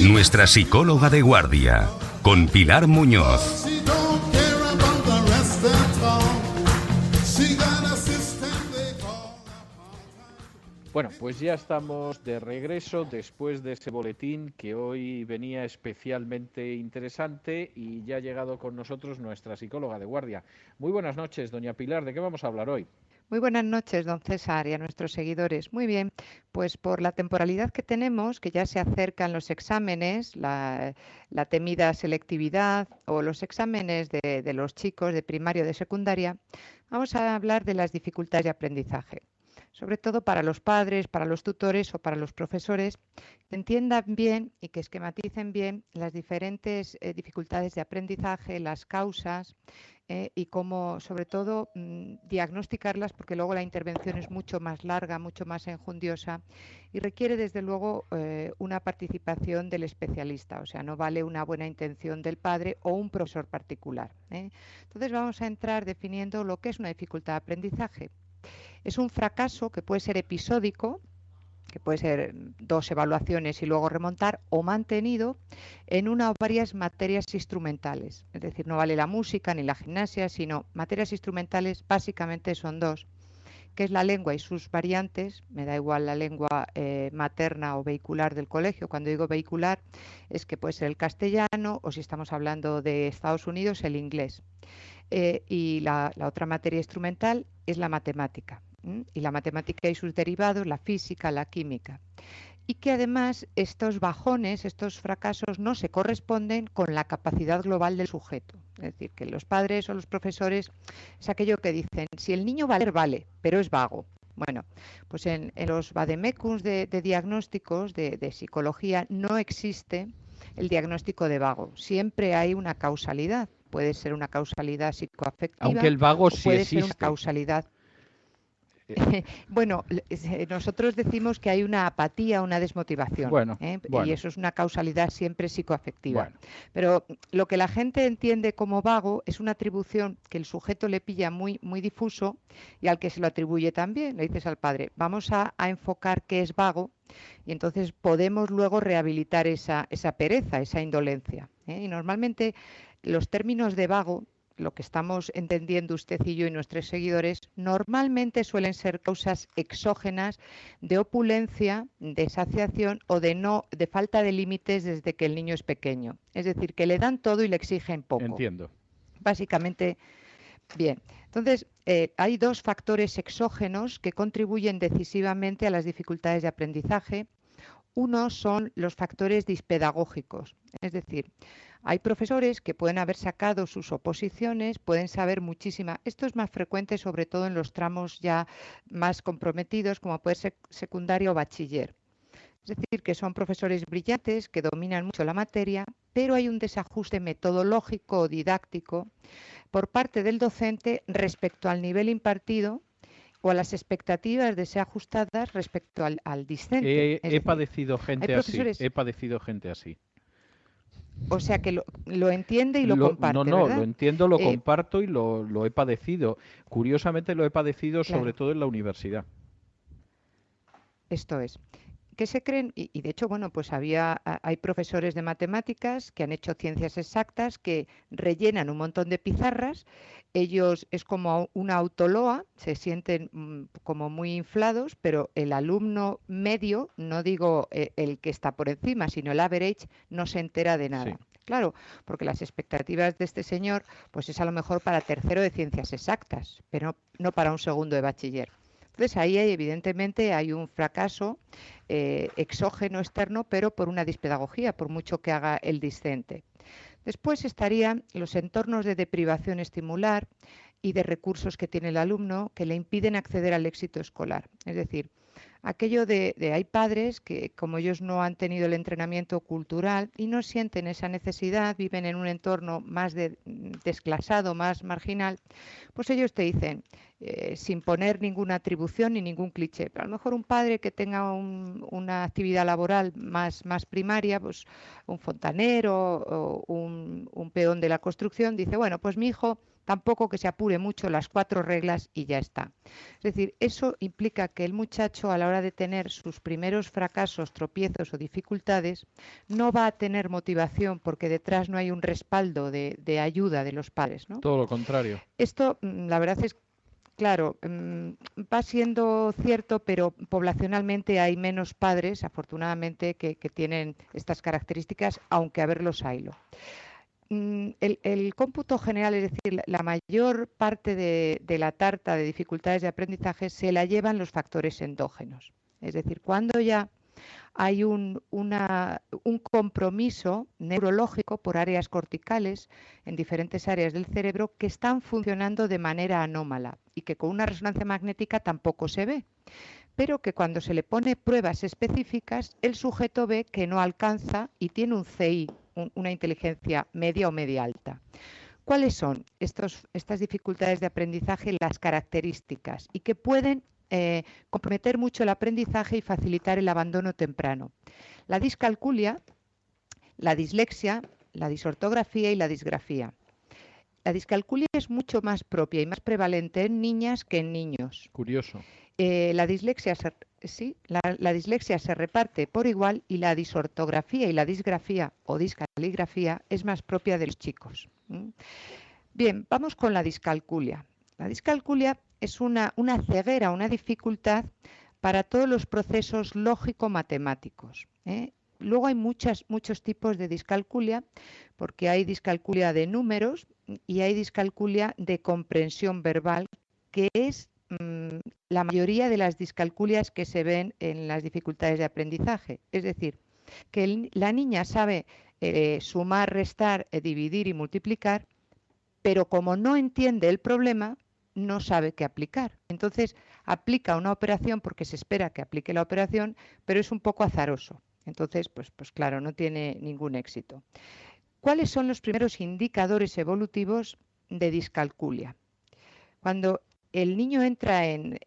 Nuestra psicóloga de guardia, con Pilar Muñoz. Bueno, pues ya estamos de regreso después de ese boletín que hoy venía especialmente interesante y ya ha llegado con nosotros nuestra psicóloga de guardia. Muy buenas noches, doña Pilar, ¿de qué vamos a hablar hoy? Muy buenas noches, don César, y a nuestros seguidores. Muy bien, pues por la temporalidad que tenemos, que ya se acercan los exámenes, la temida selectividad o los exámenes de los chicos de primaria o de secundaria, vamos a hablar de las dificultades de aprendizaje, sobre todo para los padres, para los tutores o para los profesores, que entiendan bien y que esquematicen bien las diferentes dificultades de aprendizaje, las causas y cómo, sobre todo, diagnosticarlas, porque luego la intervención es mucho más larga, mucho más enjundiosa y requiere, desde luego, una participación del especialista. O sea, no vale una buena intención del padre o un profesor particular. Entonces, vamos a entrar definiendo lo que es una dificultad de aprendizaje. Es un fracaso que puede ser episódico, que puede ser 2 evaluaciones y luego remontar, o mantenido en una o varias materias instrumentales. Es decir, no vale la música ni la gimnasia, sino materias instrumentales básicamente son 2, que es la lengua y sus variantes. Me da igual la lengua materna o vehicular del colegio. Cuando digo vehicular es que puede ser el castellano o, si estamos hablando de Estados Unidos, el inglés. Y la otra materia instrumental es la matemática. Y la matemática y sus derivados, la física, la química. Y que además estos bajones, estos fracasos no se corresponden con la capacidad global del sujeto. Es decir, que los padres o los profesores es aquello que dicen, si el niño vale, pero es vago. Bueno, pues en los vademecums de diagnósticos de psicología no existe el diagnóstico de vago. Siempre hay una causalidad. Puede ser una causalidad psicoafectiva, aunque el vago o sí puede existe. ser una causalidad. Bueno, nosotros decimos que hay una apatía, una desmotivación, y eso es una causalidad siempre psicoafectiva. Bueno. Pero lo que la gente entiende como vago es una atribución que el sujeto le pilla muy, muy difuso y al que se lo atribuye también. Le dices al padre, vamos a enfocar qué es vago, y entonces podemos luego rehabilitar esa pereza, esa indolencia. Y normalmente los términos de vago, lo que estamos entendiendo usted y yo y nuestros seguidores, normalmente suelen ser causas exógenas de opulencia, de saciación o de falta de límites desde que el niño es pequeño. Es decir, que le dan todo y le exigen poco. Entiendo. Básicamente, bien. Entonces, hay 2 factores exógenos que contribuyen decisivamente a las dificultades de aprendizaje. Uno son los factores dispedagógicos, es decir, hay profesores que pueden haber sacado sus oposiciones, pueden saber muchísima. Esto es más frecuente sobre todo en los tramos ya más comprometidos, como puede ser secundaria o bachiller. Es decir, que son profesores brillantes, que dominan mucho la materia, pero hay un desajuste metodológico o didáctico por parte del docente respecto al nivel impartido o a las expectativas desajustadas respecto al discente. He padecido gente así. O sea que lo entiende y lo comparte, ¿verdad? Lo entiendo, lo comparto y lo he padecido. Curiosamente lo he padecido sobre todo en la universidad. Esto es. ¿Qué se creen? Y de hecho, bueno, pues hay profesores de matemáticas que han hecho ciencias exactas que rellenan un montón de pizarras. Ellos es como una autoloa, se sienten como muy inflados, pero el alumno medio, no digo el que está por encima, sino el average, no se entera de nada. Sí. Claro, porque las expectativas de este señor pues es a lo mejor para tercero de ciencias exactas, pero no para un segundo de bachiller. Entonces ahí evidentemente hay un fracaso exógeno externo, pero por una dispedagogía, por mucho que haga el discente. Después estarían los entornos de deprivación estimular y de recursos que tiene el alumno que le impiden acceder al éxito escolar. Es decir, aquello de hay padres que, como ellos no han tenido el entrenamiento cultural y no sienten esa necesidad, viven en un entorno más desclasado, más marginal, pues ellos te dicen, sin poner ninguna atribución ni ningún cliché, pero a lo mejor un padre que tenga una actividad laboral más primaria, pues un fontanero o un peón de la construcción, dice, bueno, pues mi hijo tampoco que se apure mucho, las 4 reglas y ya está. Es decir, eso implica que el muchacho a la hora de tener sus primeros fracasos, tropiezos o dificultades, no va a tener motivación porque detrás no hay un respaldo de ayuda de los padres, ¿no? Todo lo contrario. Esto, la verdad es claro, va siendo cierto, pero poblacionalmente hay menos padres, afortunadamente, que tienen estas características, aunque a verlos haylo. El cómputo general, es decir, la mayor parte de la tarta de dificultades de aprendizaje se la llevan los factores endógenos. Es decir, cuando ya hay un compromiso neurológico por áreas corticales en diferentes áreas del cerebro que están funcionando de manera anómala y que con una resonancia magnética tampoco se ve, pero que cuando se le pone pruebas específicas, el sujeto ve que no alcanza y tiene un CI, una inteligencia media o media alta. ¿Cuáles son estas dificultades de aprendizaje, las características y que pueden comprometer mucho el aprendizaje y facilitar el abandono temprano? La discalculia, la dislexia, la disortografía y la disgrafía. La discalculia es mucho más propia y más prevalente en niñas que en niños. Curioso. La dislexia se reparte por igual y la disortografía y la disgrafía o discaligrafía es más propia de los chicos. Bien, vamos con la discalculia. La discalculia es una ceguera, una dificultad para todos los procesos lógico-matemáticos. Luego hay muchos tipos de discalculia, porque hay discalculia de números y hay discalculia de comprensión verbal, que es la mayoría de las discalculias que se ven en las dificultades de aprendizaje. Es decir, que la niña sabe sumar, restar, dividir y multiplicar, pero como no entiende el problema, no sabe qué aplicar. Entonces aplica una operación porque se espera que aplique la operación, pero es un poco azaroso. Entonces, pues claro, no tiene ningún éxito. ¿Cuáles son los primeros indicadores evolutivos de discalculia? Cuando el niño entra en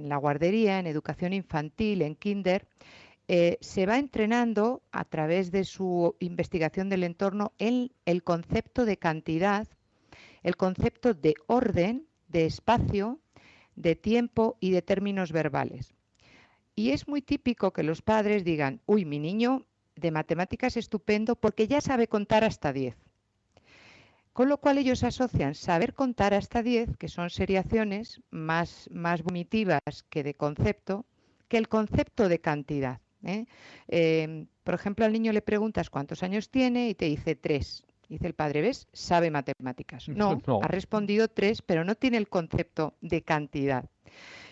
la guardería, en educación infantil, en kinder, se va entrenando a través de su investigación del entorno en el concepto de cantidad, el concepto de orden, de espacio, de tiempo y de términos verbales. Y es muy típico que los padres digan, uy, mi niño de matemáticas es estupendo porque ya sabe contar hasta 10. Con lo cual ellos asocian saber contar hasta 10, que son seriaciones más vomitivas que de concepto, que el concepto de cantidad. Por ejemplo, al niño le preguntas cuántos años tiene y te dice 3. Dice el padre, ¿ves? Sabe matemáticas. No, ha respondido 3, pero no tiene el concepto de cantidad.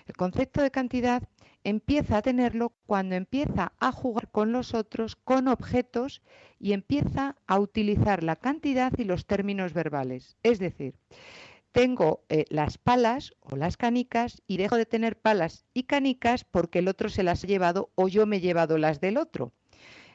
El concepto de cantidad empieza a tenerlo cuando empieza a jugar con los otros, con objetos, y empieza a utilizar la cantidad y los términos verbales. Es decir, tengo las palas o las canicas y dejo de tener palas y canicas porque el otro se las ha llevado o yo me he llevado las del otro.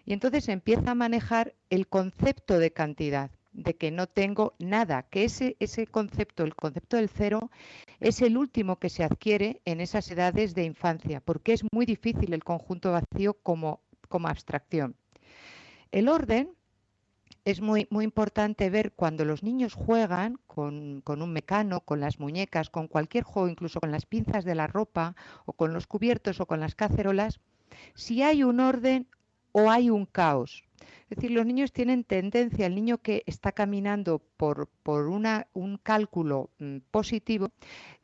Y entonces empieza a manejar el concepto de cantidad, de que no tengo nada, que ese concepto, el concepto del cero, es el último que se adquiere en esas edades de infancia, porque es muy difícil el conjunto vacío como abstracción. El orden es muy importante ver cuando los niños juegan con un mecano, con las muñecas, con cualquier juego, incluso con las pinzas de la ropa o con los cubiertos o con las cacerolas, si hay un orden o hay un caos. Es decir, los niños tienen tendencia, el niño que está caminando por un cálculo positivo,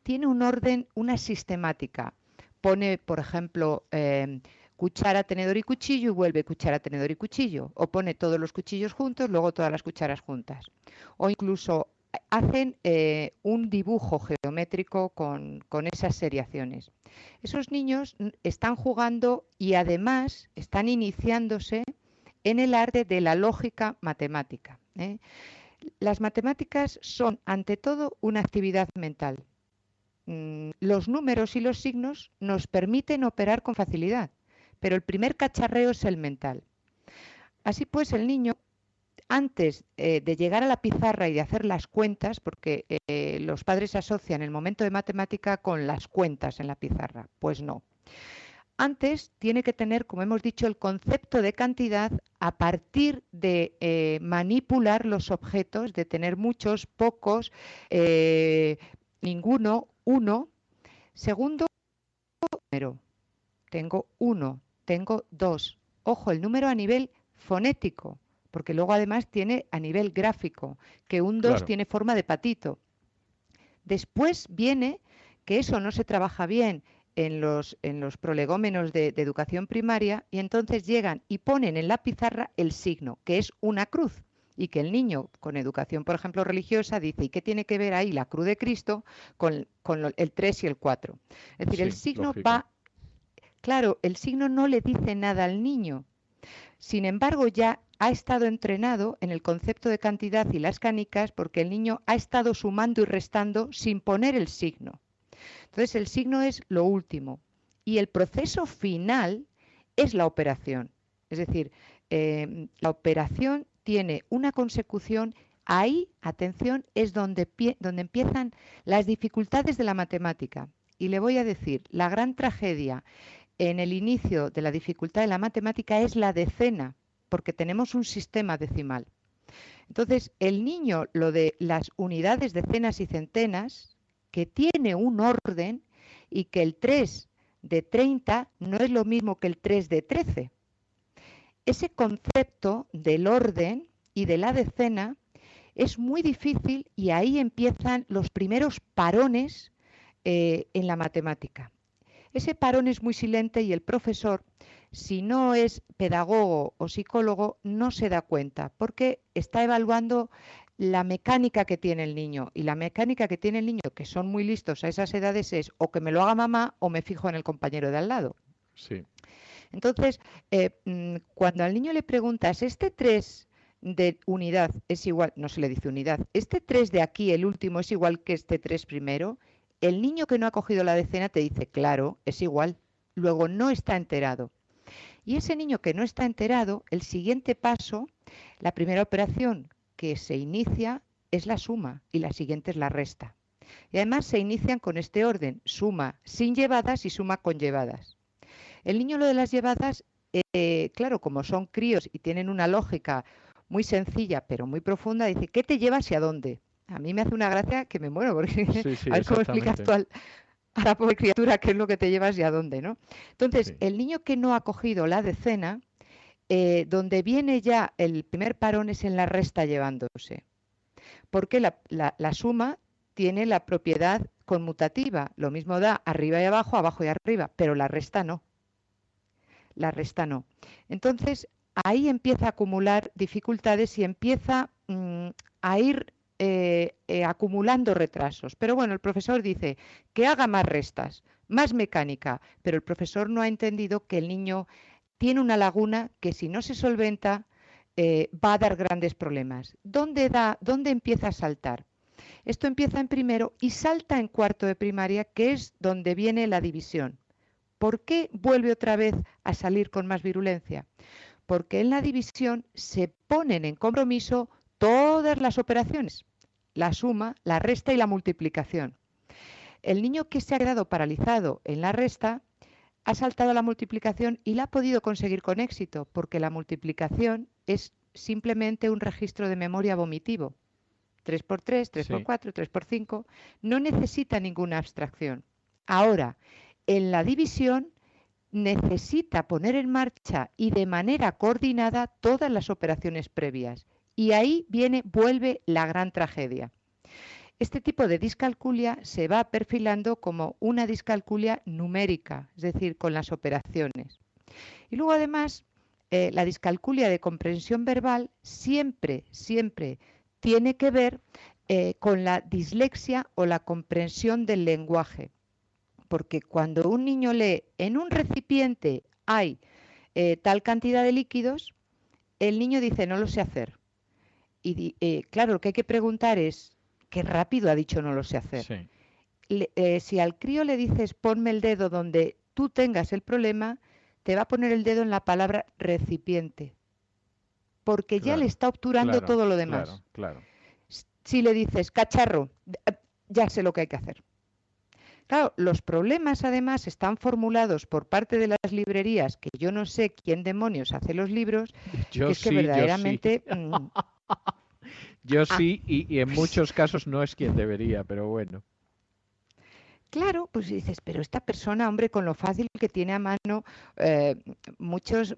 tiene un orden, una sistemática. Pone, por ejemplo, cuchara, tenedor y cuchillo y vuelve cuchara, tenedor y cuchillo. O pone todos los cuchillos juntos, luego todas las cucharas juntas. O incluso hacen un dibujo geométrico con esas seriaciones. Esos niños están jugando y además están iniciándose en el arte de la lógica matemática. Las matemáticas son, ante todo, una actividad mental. Los números y los signos nos permiten operar con facilidad, pero el primer cacharreo es el mental. Así pues, el niño, antes de llegar a la pizarra y de hacer las cuentas, porque los padres asocian el momento de matemática con las cuentas en la pizarra, pues no. antes tiene que tener, como hemos dicho, el concepto de cantidad a partir de manipular los objetos, de tener muchos, pocos, ninguno, uno. Segundo, número. Tengo uno, tengo dos. Ojo, el número a nivel fonético, porque luego además tiene a nivel gráfico, que un 2 Claro. tiene forma de patito. Después viene que eso no se trabaja bien en los prolegómenos de educación primaria y entonces llegan y ponen en la pizarra el signo, que es una cruz. Y que el niño con educación, por ejemplo, religiosa, dice, ¿y qué tiene que ver ahí la cruz de Cristo con el 3 y el 4? Es decir, el Sí, signo lógico. va, claro, el signo no le dice nada al niño. Sin embargo, ya ha estado entrenado en el concepto de cantidad y las canicas porque el niño ha estado sumando y restando sin poner el signo. Entonces, el signo es lo último y el proceso final es la operación. Es decir, la operación tiene una consecución. Ahí, atención, es donde empiezan las dificultades de la matemática. Y le voy a decir, la gran tragedia en el inicio de la dificultad de la matemática es la decena, porque tenemos un sistema decimal. Entonces, el niño, lo de las unidades, decenas y centenas, que tiene un orden y que el 3 de 30 no es lo mismo que el 3 de 13. Ese concepto del orden y de la decena es muy difícil y ahí empiezan los primeros parones en la matemática. Ese parón es muy silente y el profesor, si no es pedagogo o psicólogo, no se da cuenta porque está evaluando la mecánica que tiene el niño. Y la mecánica que tiene el niño, que son muy listos a esas edades, es o que me lo haga mamá o me fijo en el compañero de al lado. Sí. Entonces, cuando al niño le preguntas, ¿este 3 de unidad es igual? No se le dice unidad. ¿Este 3 de aquí, el último, es igual que este 3 primero? El niño que no ha cogido la decena te dice, claro, es igual. Luego no está enterado. Y ese niño que no está enterado, el siguiente paso, la primera operación que se inicia es la suma y la siguiente es la resta. Y además se inician con este orden, suma sin llevadas y suma con llevadas. El niño lo de las llevadas, claro, como son críos y tienen una lógica muy sencilla pero muy profunda, dice, ¿qué te llevas y a dónde? A mí me hace una gracia que me muero, porque Sí, sí, a ver cómo explicas exactamente. tú a la pobre criatura qué es lo que te llevas y a dónde, ¿no? Entonces, Sí. el niño que no ha cogido la decena, donde viene ya el primer parón es en la resta llevándose, porque la suma tiene la propiedad conmutativa, lo mismo da arriba y abajo, abajo y arriba, pero la resta no. La resta no. Entonces, ahí empieza a acumular dificultades y empieza a ir acumulando retrasos. Pero bueno, el profesor dice que haga más restas, más mecánica, pero el profesor no ha entendido que el niño tiene una laguna que si no se solventa va a dar grandes problemas. ¿Dónde empieza a saltar? Esto empieza en primero y salta en cuarto de primaria, que es donde viene la división. ¿Por qué vuelve otra vez a salir con más virulencia? Porque en la división se ponen en compromiso todas las operaciones, la suma, la resta y la multiplicación. El niño que se ha quedado paralizado en la resta ha saltado a la multiplicación y la ha podido conseguir con éxito, porque la multiplicación es simplemente un registro de memoria vomitivo. 3 por 3, 3 por Sí. 4, 3 por 5, no necesita ninguna abstracción. Ahora, en la división necesita poner en marcha y de manera coordinada todas las operaciones previas. Y ahí vuelve la gran tragedia. Este tipo de discalculia se va perfilando como una discalculia numérica, es decir, con las operaciones. Y luego además, la discalculia de comprensión verbal siempre tiene que ver con la dislexia o la comprensión del lenguaje. Porque cuando un niño lee en un recipiente hay tal cantidad de líquidos, el niño dice no lo sé hacer. Y claro, lo que hay que preguntar es qué rápido ha dicho no lo sé hacer. Sí. Si al crío le dices ponme el dedo donde tú tengas el problema, te va a poner el dedo en la palabra recipiente, porque ya le Claro, está obturando claro, todo lo claro, demás. claro. Si le dices cacharro, ya sé lo que hay que hacer. Claro, los problemas además están formulados por parte de las librerías, que yo no sé quién demonios hace los libros, Yo que es que sí, yo sí. verdaderamente... Yo sí, y en muchos casos no es quien debería, pero bueno. Claro, pues dices, pero esta persona, hombre, con lo fácil que tiene a mano eh, muchos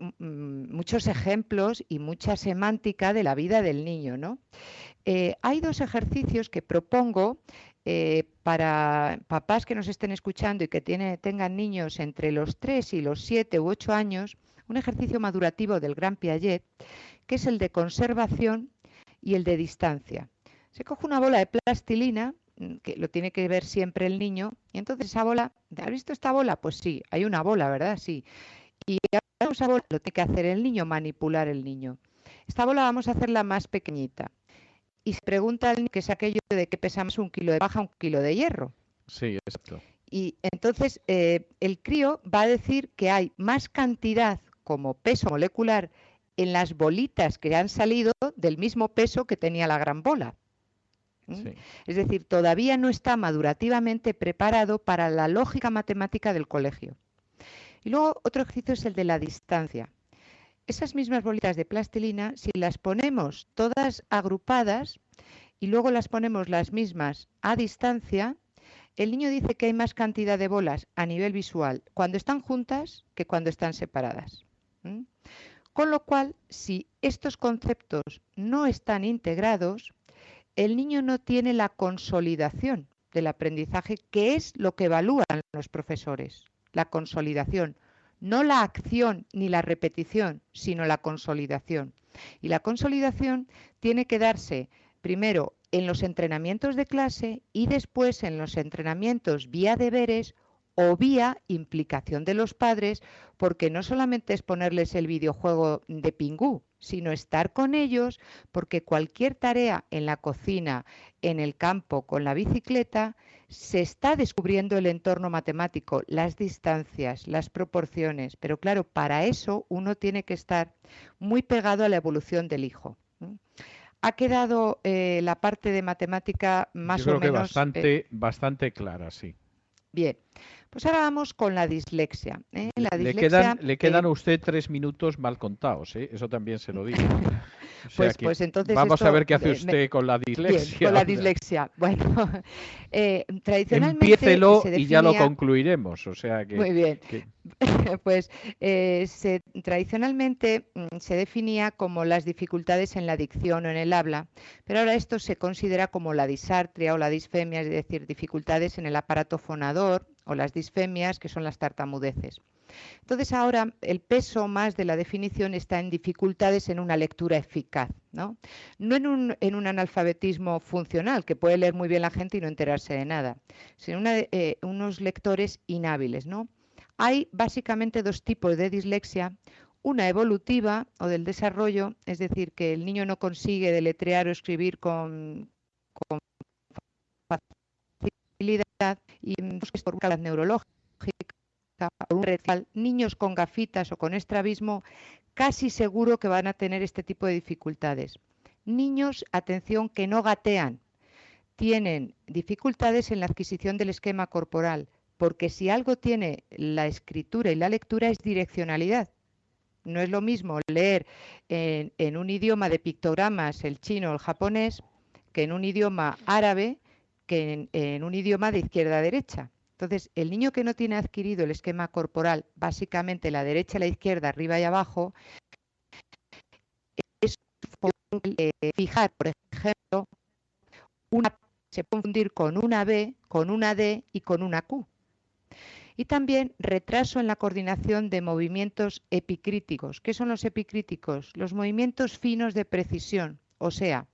ejemplos y mucha semántica de la vida del niño, ¿no? Hay dos ejercicios que propongo para papás que nos estén escuchando y que tengan niños entre los 3 y los 7 u 8 años, un ejercicio madurativo del Gran Piaget, que es el de conservación y el de distancia. Se coge una bola de plastilina, que lo tiene que ver siempre el niño, y entonces esa bola, ¿has visto esta bola? Pues sí, hay una bola, ¿verdad? Sí. Y esa bola lo tiene que hacer el niño, manipular el niño. Esta bola vamos a hacerla más pequeñita. Y se pregunta al niño que es aquello de que pesa más 1 kilo de paja, 1 kilo de hierro. Sí, exacto. Y entonces el crío va a decir que hay más cantidad como peso molecular en las bolitas que han salido del mismo peso que tenía la gran bola. Sí. Es decir, todavía no está madurativamente preparado para la lógica matemática del colegio. Y luego otro ejercicio es el de la distancia. Esas mismas bolitas de plastilina, si las ponemos todas agrupadas y luego las ponemos las mismas a distancia, el niño dice que hay más cantidad de bolas a nivel visual cuando están juntas que cuando están separadas. Con lo cual, si estos conceptos no están integrados, el niño no tiene la consolidación del aprendizaje, que es lo que evalúan los profesores, la consolidación, no la acción ni la repetición, sino la consolidación. Y la consolidación tiene que darse primero en los entrenamientos de clase y después en los entrenamientos vía deberes o vía implicación de los padres, porque no solamente es ponerles el videojuego de Pingú, sino estar con ellos, porque cualquier tarea en la cocina, en el campo, con la bicicleta, se está descubriendo el entorno matemático, las distancias, las proporciones, pero claro, para eso uno tiene que estar muy pegado a la evolución del hijo. Ha quedado la parte de matemática Yo más o creo que menos bastante clara, sí. bien. Pues ahora vamos con la dislexia. La Le dislexia, quedan a usted 3 minutos mal contados, ¿eh? Eso también se lo digo. O sea que pues entonces vamos a esto, ver qué hace usted con la bien, dislexia. con la O sea, dislexia. Bueno, tradicionalmente empiécelo se y ya lo definía, concluiremos. O sea muy bien, que pues tradicionalmente se definía como las dificultades en la dicción o en el habla, pero ahora esto se considera como la disartria o la disfemia, es decir, dificultades en el aparato fonador o las disfemias, que son las tartamudeces. Entonces ahora el peso más de la definición está en dificultades en una lectura eficaz, ¿no? No en un analfabetismo funcional, que puede leer muy bien la gente y no enterarse de nada, sino unos lectores inhábiles, ¿no? Hay básicamente dos tipos de dislexia. Una evolutiva o del desarrollo, es decir, que el niño no consigue deletrear o escribir con facilidad y es por una neurológica, por un retal. Niños con gafitas o con estrabismo, casi seguro que van a tener este tipo de dificultades. Niños, atención, que no gatean, tienen dificultades en la adquisición del esquema corporal, porque si algo tiene la escritura y la lectura es direccionalidad. No es lo mismo leer en un idioma de pictogramas, el chino o el japonés, que en un idioma árabe, que en un idioma de izquierda a derecha. Entonces, el niño que no tiene adquirido el esquema corporal, básicamente la derecha, la izquierda, arriba y abajo, es fijar, por ejemplo, se puede confundir con una B, con una D y con una Q. Y también retraso en la coordinación de movimientos epicríticos. ¿Qué son los epicríticos? Los movimientos finos de precisión. O sea,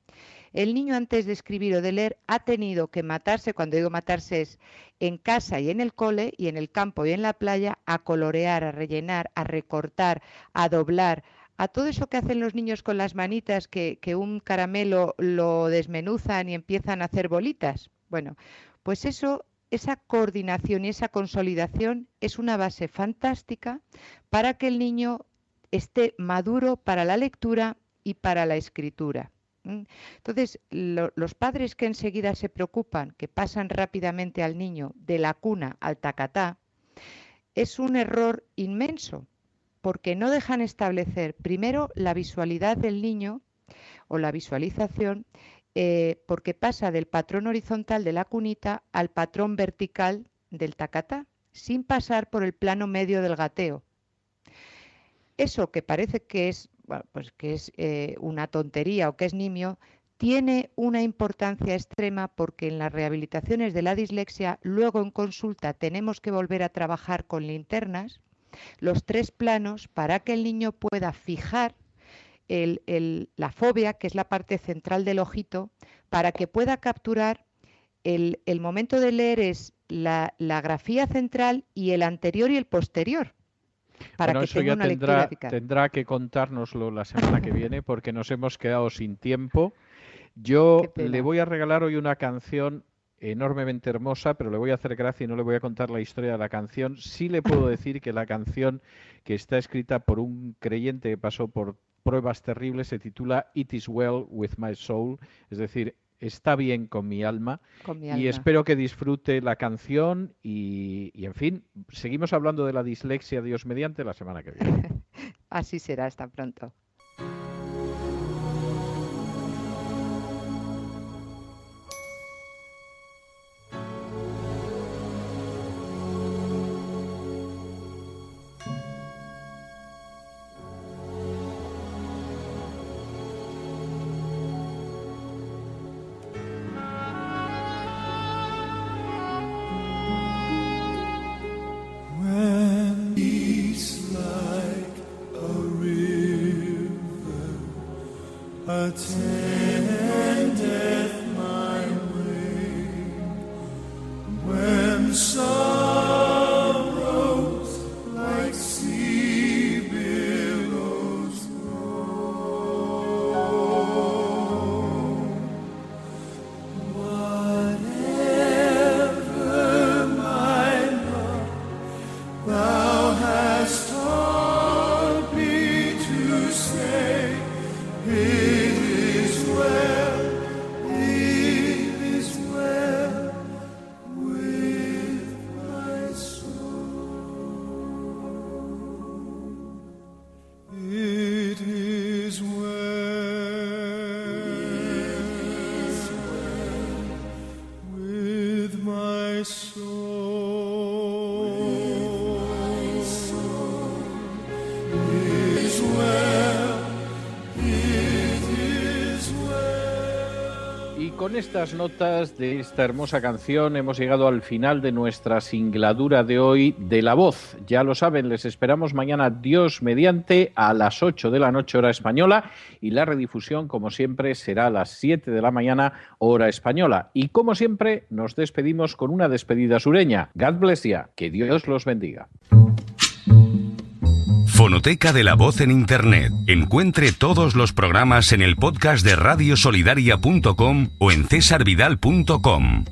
el niño antes de escribir o de leer ha tenido que matarse, cuando digo matarse es en casa y en el cole y en el campo y en la playa, a colorear, a rellenar, a recortar, a doblar, a todo eso que hacen los niños con las manitas, que un caramelo lo desmenuzan y empiezan a hacer bolitas. Bueno, pues eso, esa coordinación y esa consolidación es una base fantástica para que el niño esté maduro para la lectura y para la escritura. Entonces, los padres que enseguida se preocupan, que pasan rápidamente al niño de la cuna al tacatá, es un error inmenso, porque no dejan establecer primero la visualidad del niño o la visualización, porque pasa del patrón horizontal de la cunita al patrón vertical del tacatá, sin pasar por el plano medio del gateo. Eso que parece que es, bueno, pues que es una tontería o que es nimio, tiene una importancia extrema, porque en las rehabilitaciones de la dislexia, luego en consulta tenemos que volver a trabajar con linternas los 3 planos para que el niño pueda fijar la fóvea, que es la parte central del ojito, para que pueda capturar el momento de leer es la grafía central y el anterior y el posterior. Para Bueno, que eso tenga ya una lectura eficaz. tendrá que contárnoslo la semana que viene, porque nos hemos quedado sin tiempo. Yo Qué pena. le voy a regalar hoy una canción enormemente hermosa, pero le voy a hacer gracia y no le voy a contar la historia de la canción. Sí le puedo decir que la canción, que está escrita por un creyente que pasó por pruebas terribles, se titula It is well with my soul, es decir, está bien con mi alma. Con mi Y alma. espero que disfrute la canción y, en fin, seguimos hablando de la dislexia, Dios mediante, la semana que viene. Así será, hasta pronto. When peace like a river attendeth my way, when sorrows like sea billows roll, whatever my love Thou hast taught me to say, it is well with my soul. It is well with my soul. It is well. Y con estas notas de esta hermosa canción hemos llegado al final de nuestra singladura de hoy de La Voz. Ya lo saben, les esperamos mañana, Dios mediante, a las 8 de la noche, hora española, y la redifusión, como siempre, será a las 7 de la mañana, hora española. Y como siempre, nos despedimos con una despedida sureña. God bless ya, que Dios los bendiga. Fonoteca de la Voz en Internet. Encuentre todos los programas en el podcast de radiosolidaria.com o en cesarvidal.com.